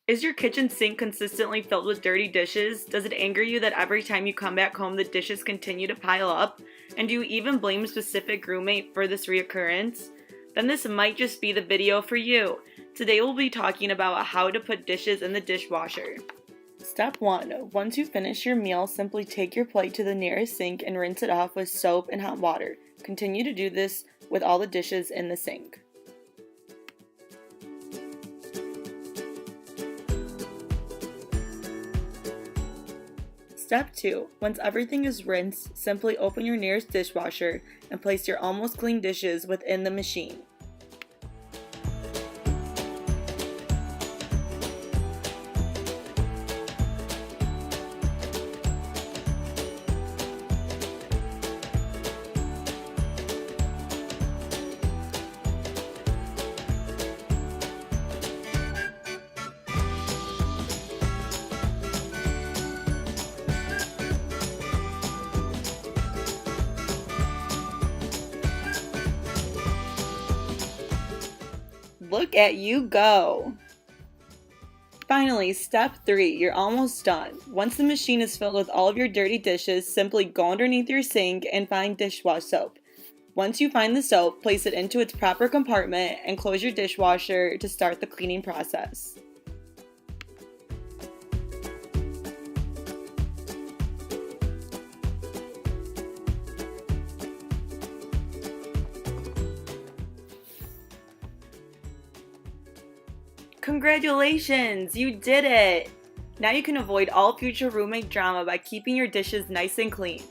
Is your kitchen sink consistently filled with dirty dishes? Does it anger you that every time you come back home the dishes continue to pile up? And do you even blame a specific roommate for this reoccurrence? Then this might just be the video for you. Today we'll be talking about how to put dishes in the dishwasher. Step 1. Once you finish your meal, simply take your plate to the nearest sink and rinse it off with soap and hot water. Continue to do this with all the dishes in the sink. Step 2. Once everything is rinsed, simply open your nearest dishwasher and place your almost clean dishes within the machine. Look at you go! Finally, step 3, you're almost done. Once the machine is filled with all of your dirty dishes, simply go underneath your sink and find dishwash soap. Once you find the soap, place it into its proper compartment and close your dishwasher to start the cleaning process. Congratulations! You did it! Now you can avoid all future roommate drama by keeping your dishes nice and clean.